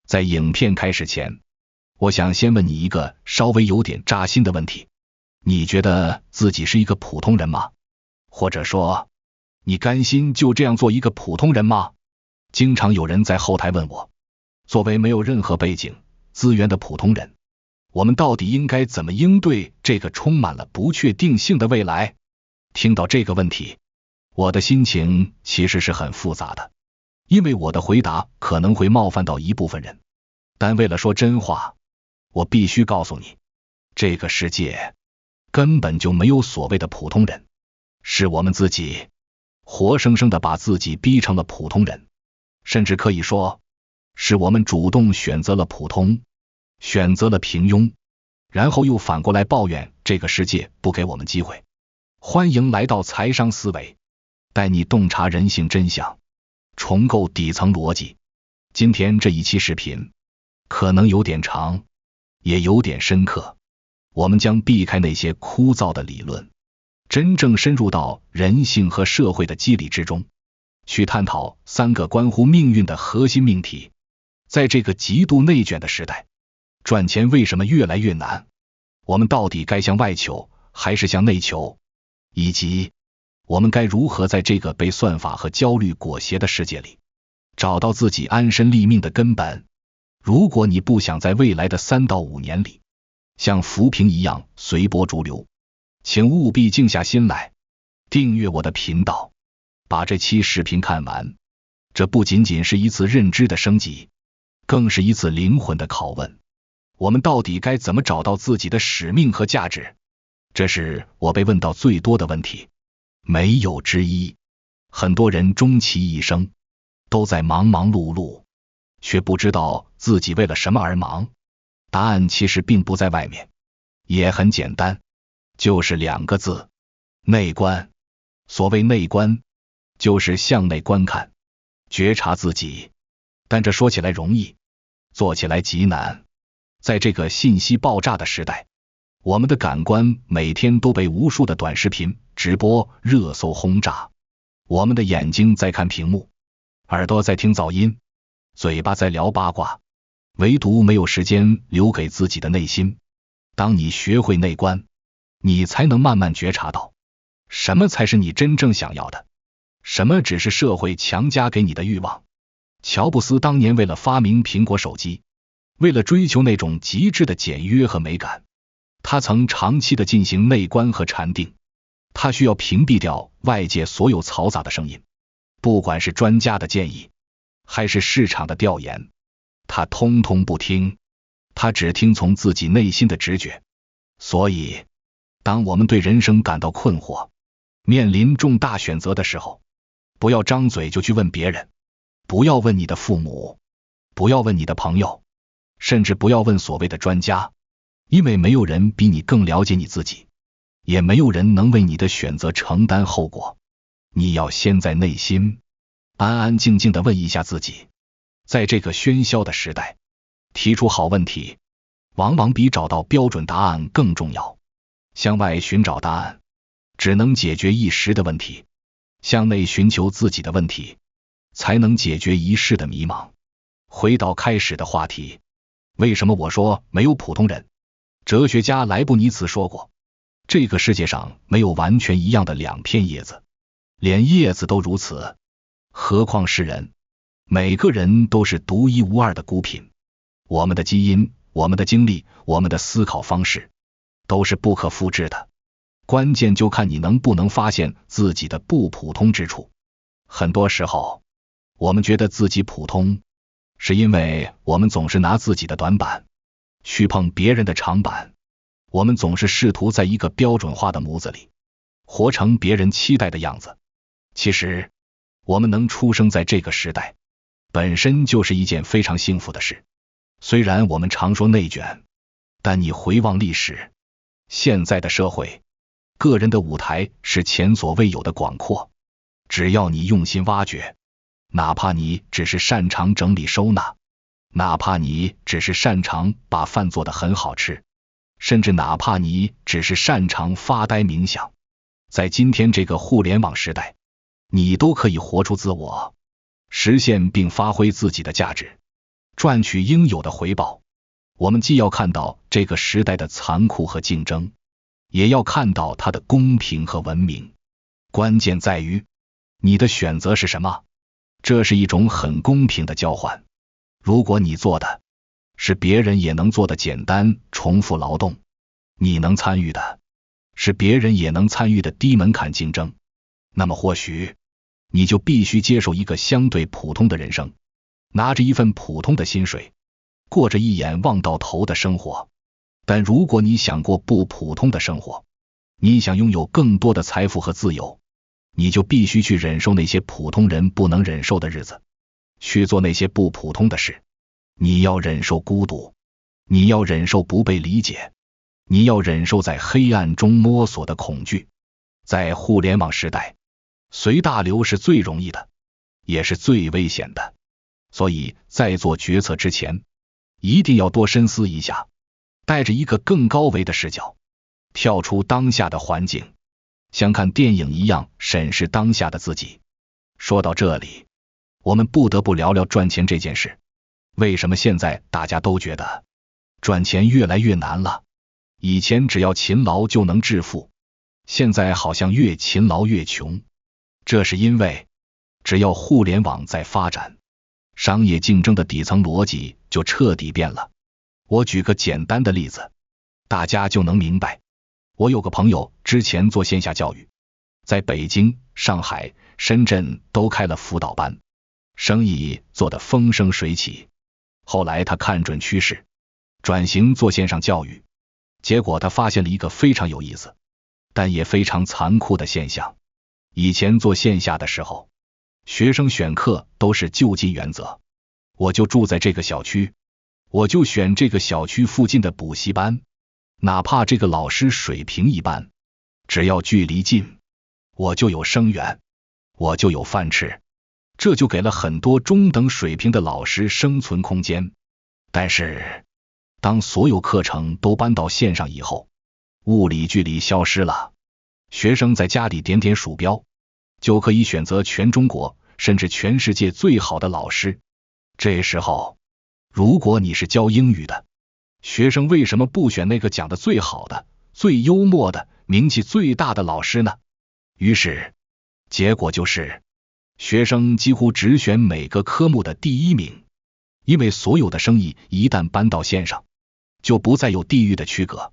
在影片开始前，我想先问你一个稍微有点扎心的问题：你觉得自己是一个普通人吗？或者说，你甘心就这样做一个普通人吗？经常有人在后台问我，作为没有任何背景资源的普通人，我们到底应该怎么应对这个充满了不确定性的未来？听到这个问题，我的心情其实是很复杂的，因为我的回答可能会冒犯到一部分人，但为了说真话，我必须告诉你，这个世界根本就没有所谓的普通人，是我们自己活生生的把自己逼成了普通人，甚至可以说，是我们主动选择了普通，选择了平庸，然后又反过来抱怨这个世界不给我们机会。欢迎来到财商思维，带你洞察人性真相，重构底层逻辑。今天这一期视频可能有点长，也有点深刻，我们将避开那些枯燥的理论，真正深入到人性和社会的机理之中，去探讨3个关乎命运的核心命题。在这个极度内卷的时代，赚钱为什么越来越难？我们到底该向外求还是向内求？以及我们该如何在这个被算法和焦虑裹挟的世界里，找到自己安身立命的根本？如果你不想在未来的3到5年里像浮萍一样随波逐流，请务必静下心来，订阅我的频道，把这期视频看完。这不仅仅是一次认知的升级，更是一次灵魂的拷问。我们到底该怎么找到自己的使命和价值？这是我被问到最多的问题，没有之一。很多人终其一生都在忙忙碌碌，却不知道自己为了什么而忙。答案其实并不在外面，也很简单，就是2个字：内观。所谓内观，就是向内观看，觉察自己。但这说起来容易，做起来极难。在这个信息爆炸的时代，我们的感官每天都被无数的短视频、直播、热搜轰炸。我们的眼睛在看屏幕，耳朵在听噪音，嘴巴在聊八卦，唯独没有时间留给自己的内心。当你学会内观，你才能慢慢觉察到，什么才是你真正想要的，什么只是社会强加给你的欲望。乔布斯当年为了发明苹果手机，为了追求那种极致的简约和美感，他曾长期的进行内观和禅定。他需要屏蔽掉外界所有嘈杂的声音，不管是专家的建议还是市场的调研，他通通不听，他只听从自己内心的直觉。所以当我们对人生感到困惑，面临重大选择的时候，不要张嘴就去问别人，不要问你的父母，不要问你的朋友，甚至不要问所谓的专家，因为没有人比你更了解你自己，也没有人能为你的选择承担后果。你要先在内心安安静静地问一下自己。在这个喧嚣的时代，提出好问题往往比找到标准答案更重要。向外寻找答案只能解决一时的问题，向内寻求自己的问题才能解决一世的迷茫。回到开始的话题，为什么我说没有普通人？哲学家莱布尼茨说过，这个世界上没有完全一样的2片叶子，连叶子都如此，何况是人？每个人都是独一无二的孤品，我们的基因、我们的经历、我们的思考方式都是不可复制的，关键就看你能不能发现自己的不普通之处。很多时候，我们觉得自己普通，是因为我们总是拿自己的短板去碰别人的长板，我们总是试图在一个标准化的模子里活成别人期待的样子。其实我们能出生在这个时代本身就是一件非常幸福的事。虽然我们常说内卷，但你回望历史，现在的社会，个人的舞台是前所未有的广阔。只要你用心挖掘，哪怕你只是擅长整理收纳，哪怕你只是擅长把饭做得很好吃，甚至哪怕你只是擅长发呆冥想，在今天这个互联网时代，你都可以活出自我，实现并发挥自己的价值。赚取应有的回报。我们既要看到这个时代的残酷和竞争，也要看到它的公平和文明。关键在于你的选择是什么。这是一种很公平的交换。如果你做的是别人也能做的简单重复劳动，你能参与的是别人也能参与的低门槛竞争，那么或许你就必须接受一个相对普通的人生，拿着一份普通的薪水，过着一眼望到头的生活。但如果你想过不普通的生活，你想拥有更多的财富和自由，你就必须去忍受那些普通人不能忍受的日子，去做那些不普通的事。你要忍受孤独，你要忍受不被理解，你要忍受在黑暗中摸索的恐惧。在互联网时代，随大流是最容易的，也是最危险的。所以在做决策之前，一定要多深思一下，带着一个更高维的视角，跳出当下的环境，像看电影一样审视当下的自己。说到这里，我们不得不聊聊赚钱这件事。为什么现在大家都觉得赚钱越来越难了？以前只要勤劳就能致富，现在好像越勤劳越穷。这是因为只要互联网在发展，商业竞争的底层逻辑就彻底变了。我举个简单的例子，大家就能明白。我有个朋友之前做线下教育，在北京、上海、深圳都开了辅导班，生意做得风生水起。后来他看准趋势，转型做线上教育。结果他发现了一个非常有意思，但也非常残酷的现象。以前做线下的时候，学生选课都是就近原则，我就住在这个小区，我就选这个小区附近的补习班，哪怕这个老师水平一般，只要距离近，我就有生源，我就有饭吃。这就给了很多中等水平的老师生存空间。但是当所有课程都搬到线上以后，物理距离消失了，学生在家里点点鼠标，就可以选择全中国甚至全世界最好的老师。这时候，如果你是教英语的，学生为什么不选那个讲得最好的、最幽默的、名气最大的老师呢？于是结果就是学生几乎只选每个科目的第一名。因为所有的生意一旦搬到线上，就不再有地域的区隔，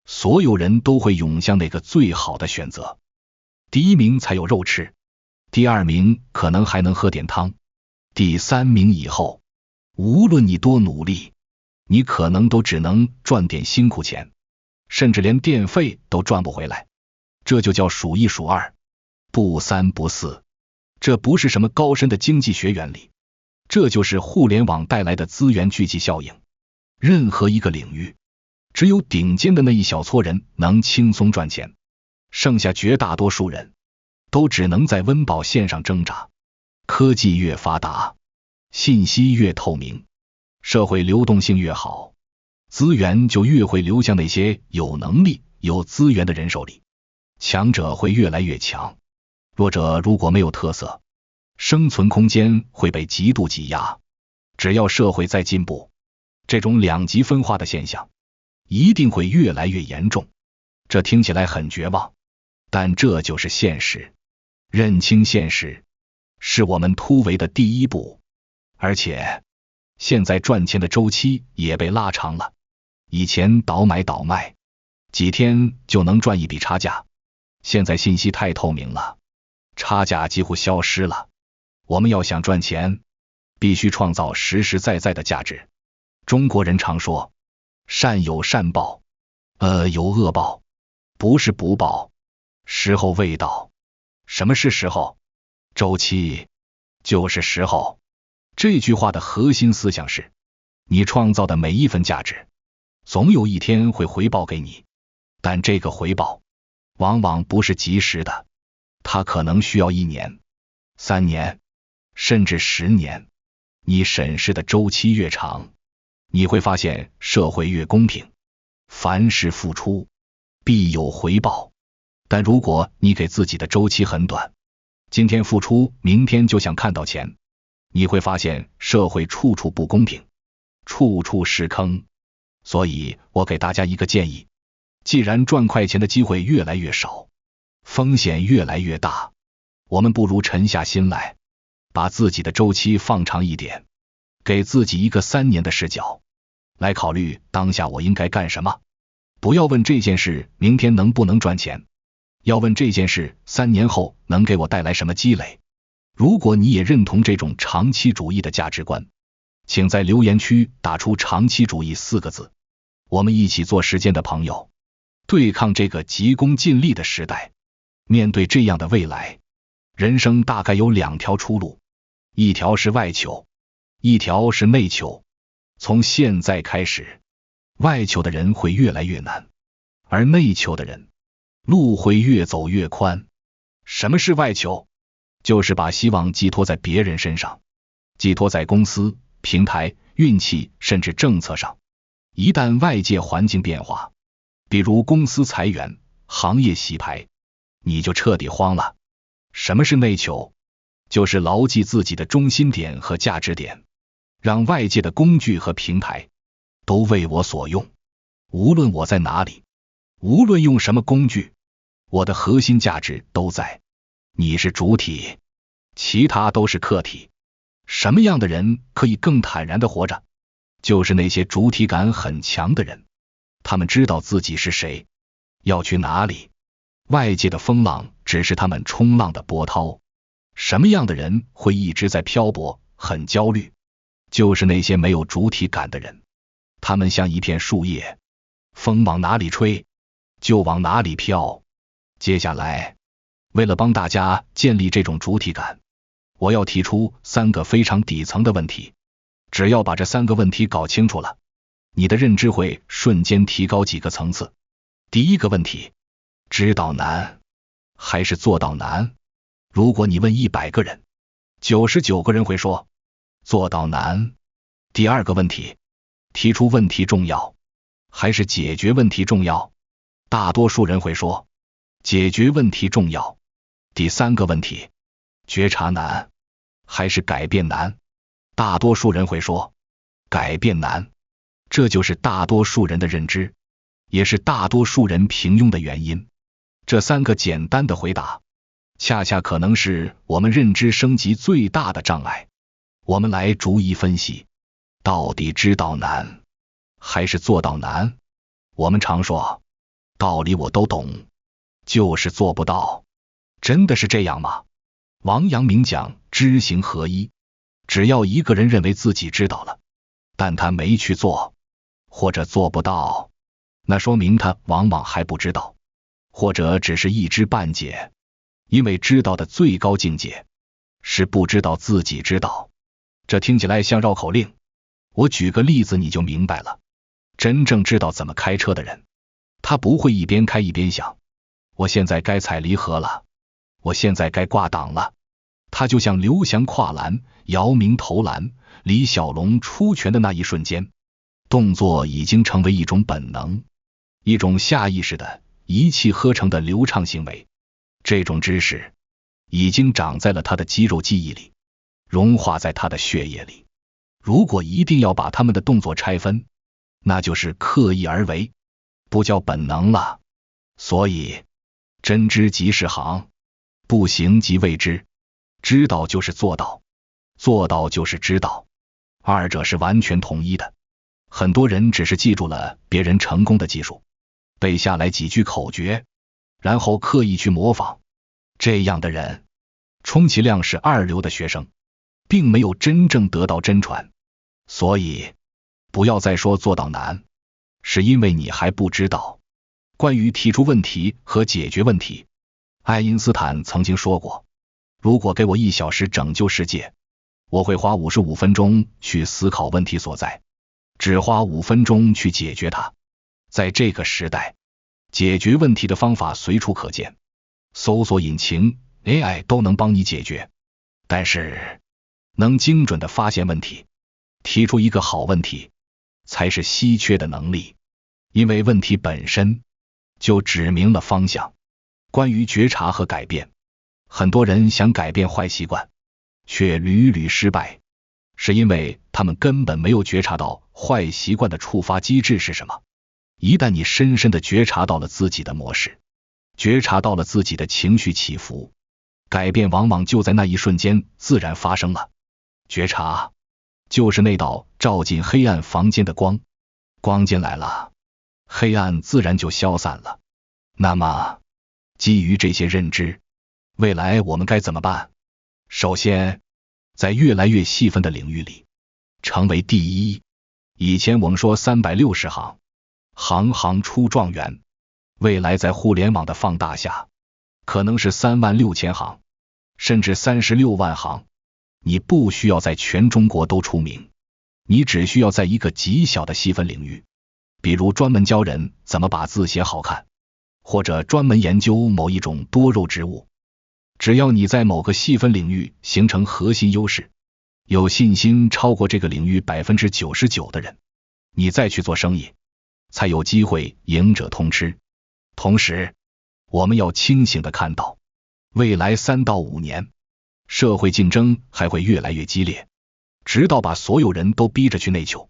所有人都会涌向那个最好的选择。第一名才有肉吃，第二名可能还能喝点汤，第三名以后，无论你多努力，你可能都只能赚点辛苦钱，甚至连电费都赚不回来。这就叫数一数二，不三不四。这不是什么高深的经济学原理，这就是互联网带来的资源聚集效应。任何一个领域，只有顶尖的那一小撮人能轻松赚钱，剩下绝大多数人都只能在温饱线上挣扎。科技越发达，信息越透明，社会流动性越好，资源就越会流向那些有能力、有资源的人手里。强者会越来越强，弱者如果没有特色，生存空间会被极度挤压。只要社会在进步，这种两极分化的现象一定会越来越严重。这听起来很绝望，但这就是现实。认清现实是我们突围的第一步。而且现在赚钱的周期也被拉长了，以前倒买倒卖几天就能赚一笔差价，现在信息太透明了，差价几乎消失了。我们要想赚钱，必须创造实实在在的价值。中国人常说，善有善报，恶有恶报，不是不报，时候未到。什么是时候？周期就是时候。这句话的核心思想是，你创造的每一份价值，总有一天会回报给你，但这个回报往往不是及时的，它可能需要1年、3年，甚至10年。你审视的周期越长，你会发现社会越公平，凡事付出必有回报。但如果你给自己的周期很短，今天付出，明天就想看到钱，你会发现社会处处不公平，处处是坑。所以我给大家一个建议，既然赚快钱的机会越来越少，风险越来越大，我们不如沉下心来，把自己的周期放长一点，给自己一个3年的视角，来考虑当下我应该干什么。不要问这件事明天能不能赚钱，要问这件事3年后能给我带来什么积累。如果你也认同这种长期主义的价值观，请在留言区打出长期主义4个字，我们一起做时间的朋友，对抗这个急功近利的时代。面对这样的未来，人生大概有2条出路，一条是外求，一条是内求。从现在开始，外求的人会越来越难，而内求的人路会越走越宽。什么是外求？就是把希望寄托在别人身上，寄托在公司、平台、运气甚至政策上。一旦外界环境变化，比如公司裁员、行业洗牌，你就彻底慌了。什么是内求？就是牢记自己的中心点和价值点，让外界的工具和平台都为我所用。无论我在哪里，无论用什么工具，我的核心价值都在。你是主体，其他都是客体。什么样的人可以更坦然地活着？就是那些主体感很强的人，他们知道自己是谁，要去哪里，外界的风浪只是他们冲浪的波涛。什么样的人会一直在漂泊，很焦虑？就是那些没有主体感的人，他们像一片树叶，风往哪里吹，就往哪里飘。接下来，为了帮大家建立这种主体感，我要提出3个非常底层的问题。只要把这3个问题搞清楚了，你的认知会瞬间提高几个层次。第一个问题，知道难还是做到难？如果你问100个人，99个人会说做到难。第二个问题，提出问题重要还是解决问题重要？大多数人会说解决问题重要。第3个问题，觉察难还是改变难？大多数人会说改变难。这就是大多数人的认知，也是大多数人平庸的原因。这3个简单的回答，恰恰可能是我们认知升级最大的障碍。我们来逐一分析，到底知道难还是做到难？我们常说道理我都懂，就是做不到。真的是这样吗？王阳明讲知行合一，只要一个人认为自己知道了，但他没去做，或者做不到，那说明他往往还不知道，或者只是一知半解。因为知道的最高境界是不知道自己知道。这听起来像绕口令，我举个例子你就明白了。真正知道怎么开车的人，他不会一边开一边想我现在该踩离合了，我现在该挂档了。他就像刘翔跨栏，姚明投篮，李小龙出拳的那一瞬间，动作已经成为一种本能，一种下意识的一气呵成的流畅行为。这种知识已经长在了他的肌肉记忆里，融化在他的血液里。如果一定要把他们的动作拆分，那就是刻意而为，不叫本能了。所以真知即是行，不行即未知。知道就是做到，做到就是知道，二者是完全统一的。很多人只是记住了别人成功的技术，背下来几句口诀，然后刻意去模仿。这样的人充其量是2流的学生，并没有真正得到真传。所以不要再说做到难，是因为你还不知道。关于提出问题和解决问题，爱因斯坦曾经说过，如果给我1小时拯救世界，我会花55分钟去思考问题所在，只花5分钟去解决它。在这个时代，解决问题的方法随处可见，搜索引擎、AI 都能帮你解决。但是能精准地发现问题，提出一个好问题，才是稀缺的能力。因为问题本身就指明了方向。关于觉察和改变，很多人想改变坏习惯，却屡屡失败。是因为他们根本没有觉察到坏习惯的触发机制是什么。一旦你深深地觉察到了自己的模式，觉察到了自己的情绪起伏，改变往往就在那一瞬间自然发生了。觉察就是那道照进黑暗房间的光，光进来了，黑暗自然就消散了。那么基于这些认知，未来我们该怎么办？首先，在越来越细分的领域里成为第一。以前我们说360行，行行出状元，未来在互联网的放大下，可能是36000行，甚至36万行。你不需要在全中国都出名，你只需要在一个极小的细分领域，比如专门教人怎么把字写好看，或者专门研究某一种多肉植物。只要你在某个细分领域形成核心优势，有信心超过这个领域 99% 的人，你再去做生意，才有机会赢者通吃。同时，我们要清醒地看到，未来3到5年，社会竞争还会越来越激烈，直到把所有人都逼着去内求。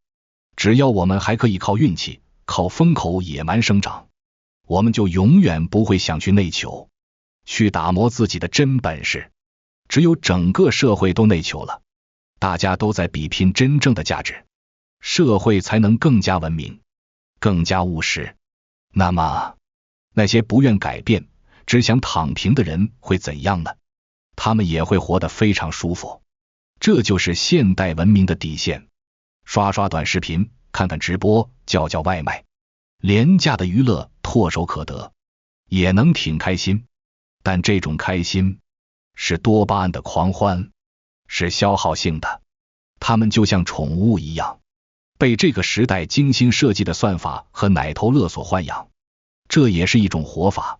只要我们还可以靠运气、靠风口野蛮生长，我们就永远不会想去内求，去打磨自己的真本事。只有整个社会都内求了，大家都在比拼真正的价值，社会才能更加文明，更加务实。那么，那些不愿改变、只想躺平的人会怎样呢？他们也会活得非常舒服。这就是现代文明的底线。刷刷短视频，看看直播，叫叫外卖，廉价的娱乐唾手可得，也能挺开心。但这种开心是多巴胺的狂欢，是消耗性的。他们就像宠物一样，被这个时代精心设计的算法和奶头乐所豢养。这也是一种活法，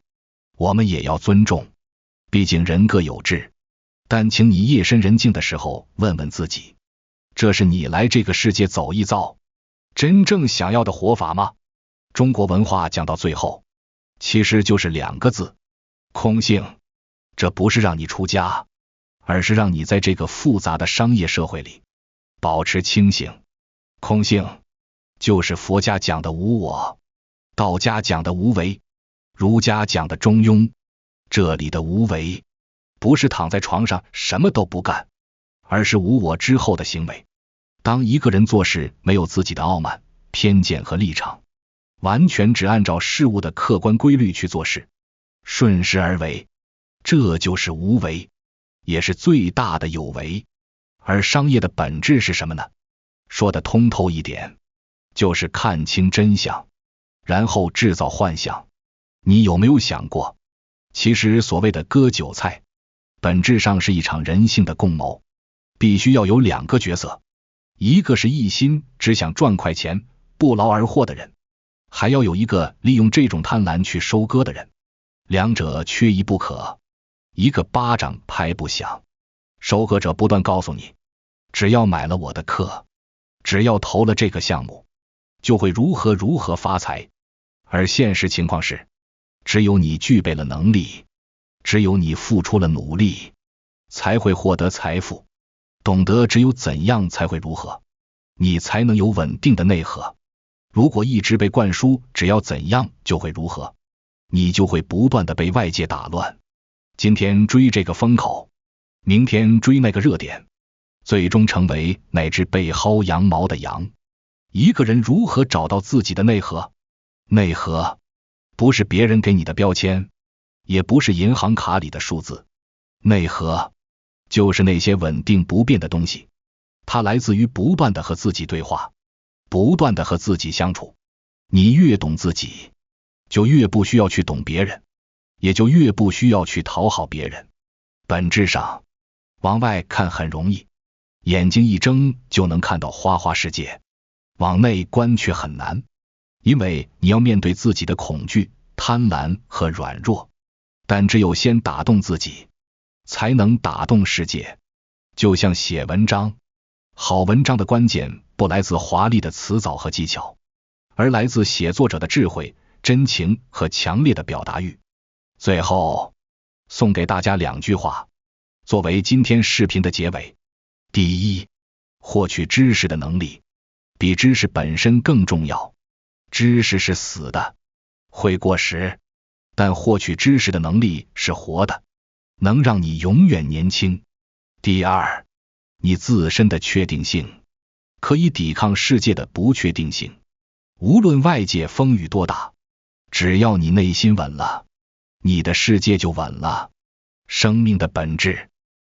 我们也要尊重，毕竟人各有志。但请你夜深人静的时候问问自己，这是你来这个世界走一遭真正想要的活法吗？中国文化讲到最后，其实就是2个字：空性。这不是让你出家，而是让你在这个复杂的商业社会里保持清醒。空性就是佛家讲的无我，道家讲的无为，儒家讲的中庸。这里的无为不是躺在床上什么都不干，而是无我之后的行为。当一个人做事没有自己的傲慢、偏见和立场，完全只按照事物的客观规律去做事，顺势而为，这就是无为，也是最大的有为。而商业的本质是什么呢？说得通透一点，就是看清真相，然后制造幻想。你有没有想过，其实所谓的割韭菜，本质上是一场人性的共谋，必须要有2个角色，一个是一心只想赚快钱、不劳而获的人，还要有一个利用这种贪婪去收割的人，两者缺一不可。一个巴掌拍不响，收割者不断告诉你，只要买了我的课，只要投了这个项目，就会如何发财。而现实情况是，只有你具备了能力，只有你付出了努力，才会获得财富。懂得只有怎样才会如何，你才能有稳定的内核。如果一直被灌输只要怎样就会如何，你就会不断的被外界打乱。今天追这个风口，明天追那个热点，最终成为那只被薅羊毛的羊。一个人如何找到自己的内核？内核不是别人给你的标签，也不是银行卡里的数字，内核就是那些稳定不变的东西。它来自于不断的和自己对话，不断的和自己相处。你越懂自己，就越不需要去懂别人，也就越不需要去讨好别人。本质上，往外看很容易，眼睛一睁就能看到花花世界，往内观却很难，因为你要面对自己的恐惧、贪婪和软弱。但只有先打动自己，才能打动世界。就像写文章，好文章的关键不来自华丽的词藻和技巧，而来自写作者的智慧、真情和强烈的表达欲。最后，送给大家2句话，作为今天视频的结尾。第一，获取知识的能力比知识本身更重要。知识是死的，会过时，但获取知识的能力是活的，能让你永远年轻。第二，你自身的确定性可以抵抗世界的不确定性。无论外界风雨多大，只要你内心稳了，你的世界就稳了。生命的本质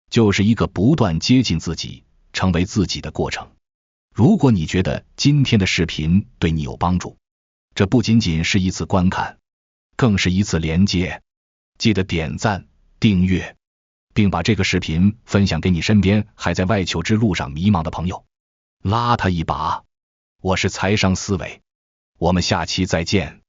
就是一个不断接近自己，成为自己的过程。如果你觉得今天的视频对你有帮助，这不仅仅是一次观看，更是一次连接。记得点赞、订阅，并把这个视频分享给你身边还在外求之路上迷茫的朋友，拉他一把。我是财商思维，我们下期再见。